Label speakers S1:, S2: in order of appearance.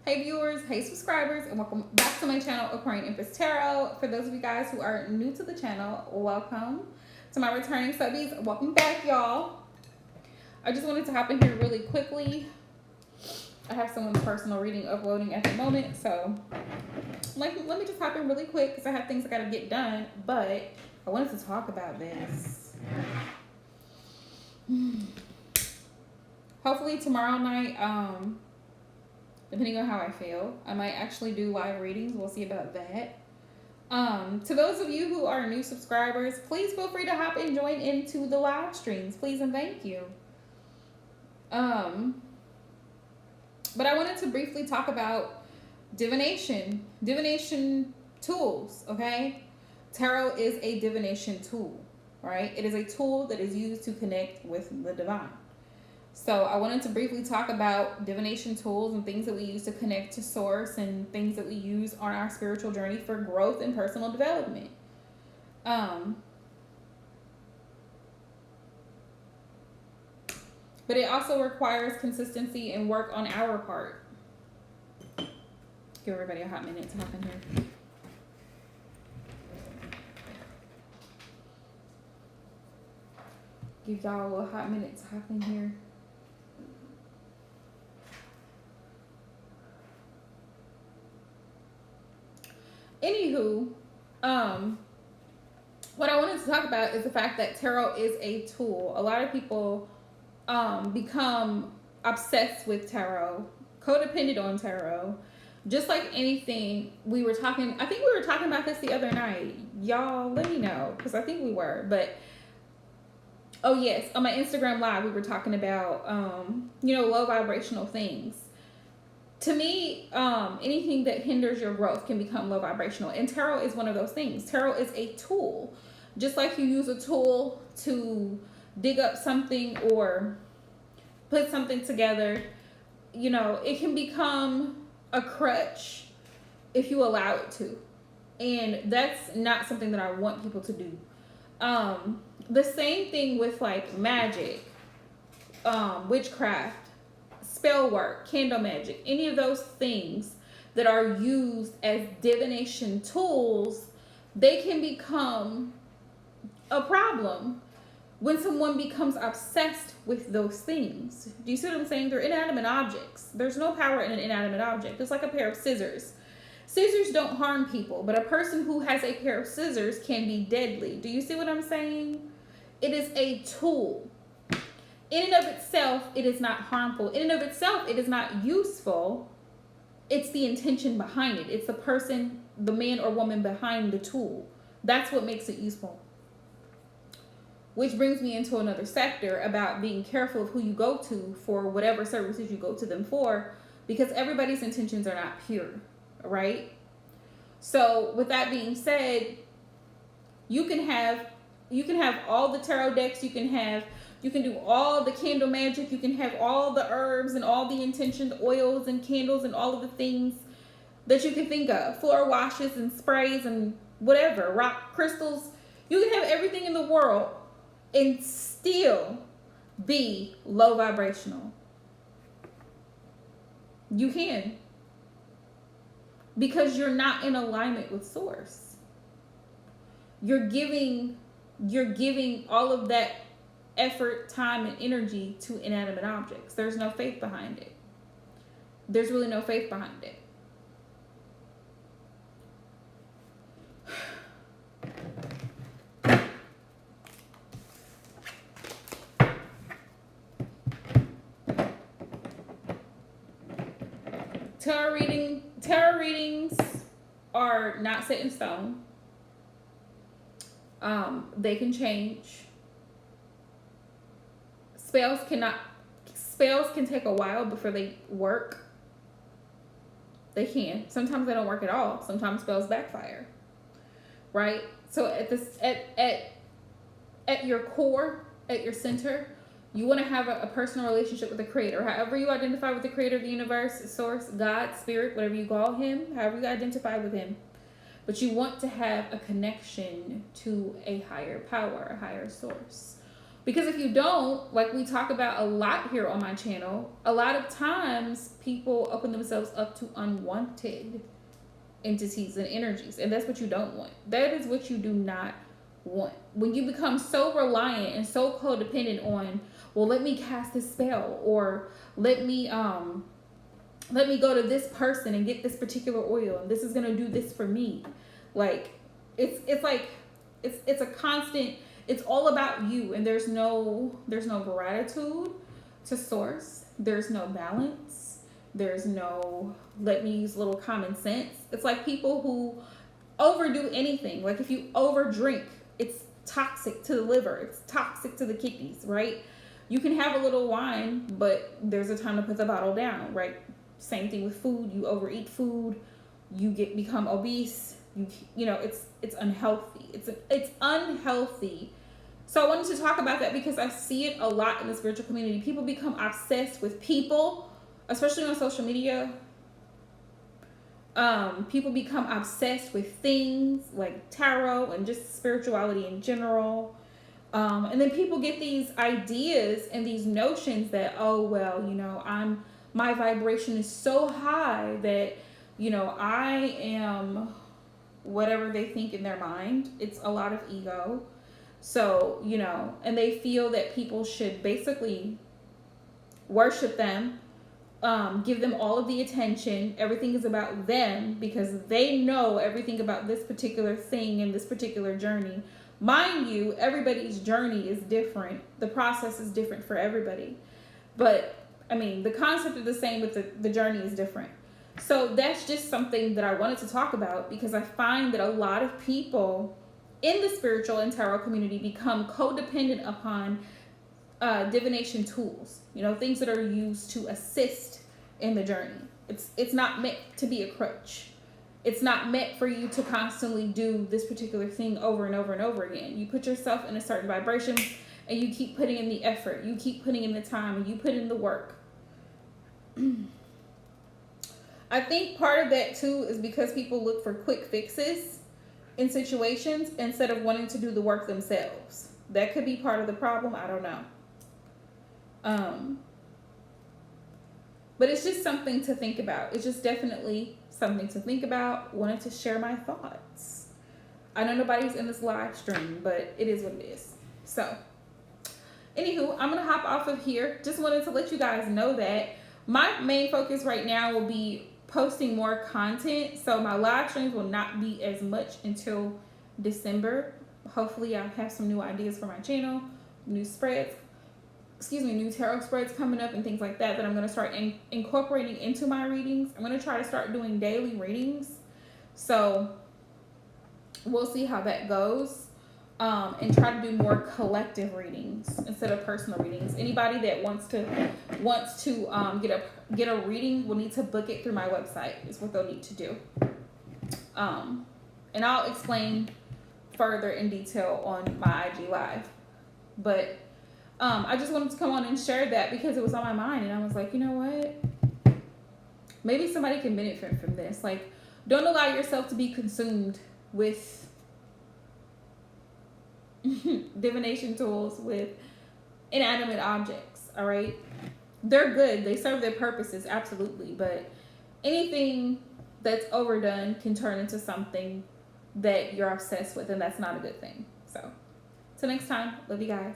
S1: Hey viewers, hey subscribers, and welcome back to my channel, Aquarian Empress Tarot. For those of you guys who are new to the channel, welcome. To my returning subbies, welcome back, y'all. I just wanted to hop in here really quickly. I have someone's personal reading uploading at the moment, so let me just hop in really quick because I have things I gotta get done, but I wanted to talk about this. Hopefully tomorrow night, depending on how I feel, I might actually do live readings. We'll see about that. To those of you who are new subscribers, please feel free to hop and join into the live streams, please and thank you. But I wanted to briefly talk about divination tools, okay? Tarot is a divination tool, right? It is a tool that is used to connect with the divine. So I wanted to briefly talk about divination tools and things that we use to connect to source and things that we use on our spiritual journey for growth and personal development. But it also requires consistency and work on our part. Give everybody a hot minute to hop in here. Give y'all a hot minute to hop in here. Anywho, what I wanted to talk about is the fact that tarot is a tool. A lot of people become obsessed with tarot, codependent on tarot. Just like anything, I think we were talking about this the other night. Y'all, let me know, because I think we were. But, oh yes, on my Instagram live, we were talking about, low vibrational things. To me, anything that hinders your growth can become low vibrational. And tarot is one of those things. Tarot is a tool. Just like you use a tool to dig up something or put something together, it can become a crutch if you allow it to. And that's not something that I want people to do. The same thing with like magic, witchcraft, spell work, candle magic, any of those things that are used as divination tools, they can become a problem when someone becomes obsessed with those things. Do you see what I'm saying? They're inanimate objects. There's no power in an inanimate object. It's like a pair of scissors. Scissors don't harm people, but a person who has a pair of scissors can be deadly. Do you see what I'm saying? It is a tool. In and of itself, it is not harmful. In and of itself, it is not useful. It's the intention behind it. It's the person, the man or woman behind the tool. That's what makes it useful. Which brings me into another sector about being careful of who you go to for whatever services you go to them for, because everybody's intentions are not pure, right? So with that being said, you can have all the tarot decks, you can do all the candle magic, you can have all the herbs and all the intentions, oils and candles and all of the things that you can think of, floor washes and sprays and whatever, rock crystals. You can have everything in the world and still be low vibrational. You can. Because you're not in alignment with source. You're giving all of that effort, time, and energy to inanimate objects. There's no faith behind it. There's really no faith behind it. Tarot readings are not set in stone. They can change. Spells can take a while before they work. They can. Sometimes they don't work at all. Sometimes spells backfire. Right? So at your core, at your center, you want to have a personal relationship with the creator. However you identify with the creator of the universe, source, God, spirit, whatever you call him, however you identify with him. But you want to have a connection to a higher power, a higher source. Because if you don't, like we talk about a lot here on my channel, a lot of times people open themselves up to unwanted entities and energies, and that's what you don't want. That is what you do not want. When you become so reliant and so codependent on, well, let me cast this spell, or let me go to this person and get this particular oil, and this is gonna do this for me. Like it's like it's a constant. It's all about you, and there's no gratitude to source. There's no balance. There's no, let me use a little common sense. It's like people who overdo anything. Like if you overdrink, it's toxic to the liver. It's toxic to the kidneys, right? You can have a little wine, but there's a time to put the bottle down, right? Same thing with food. You overeat food, you become obese. You know, it's unhealthy. It's unhealthy. So I wanted to talk about that because I see it a lot in the spiritual community. People become obsessed with people, especially on social media. People become obsessed with things like tarot and just spirituality in general. And then people get these ideas and these notions that, oh, well, you know, my vibration is so high that, you know, I am whatever they think in their mind. It's a lot of ego. So, you know, and they feel that people should basically worship them, give them all of the attention. Everything is about them because they know everything about this particular thing and this particular journey. Mind you, everybody's journey is different. The process is different for everybody. But, I mean, the concept is the same, but the journey is different. So that's just something that I wanted to talk about because I find that a lot of people in the spiritual and tarot community become codependent upon divination tools, you know, things that are used to assist in the journey. It's not meant to be a crutch. It's not meant for you to constantly do this particular thing over and over and over again. You put yourself in a certain vibration and you keep putting in the effort, you keep putting in the time, and you put in the work. I think part of that too is because people look for quick fixes in situations instead of wanting to do the work themselves. That could be part of the problem. I don't know. But it's just something to think about. It's just definitely something to think about. Wanted to share my thoughts. I know nobody's in this live stream, but it is what it is. So, anywho, I'm going to hop off of here. Just wanted to let you guys know that my main focus right now will be posting more content. So my live streams will not be as much until December. Hopefully I'll have some new ideas for my channel, new tarot spreads coming up and things like that I'm going to start incorporating into my readings. I'm going to try to start doing daily readings. So we'll see how that goes. And try to do more collective readings instead of personal readings. Anybody that wants to get a reading will need to book it through my website is what they'll need to do. And I'll explain further in detail on my IG live. But I just wanted to come on and share that because it was on my mind, and I was like, you know what? Maybe somebody can benefit from this. Like, don't allow yourself to be consumed with divination tools, with inanimate objects. All right, they're good, they serve their purposes, absolutely, but anything that's overdone can turn into something that you're obsessed with, and that's not a good thing. So till next time, love you guys.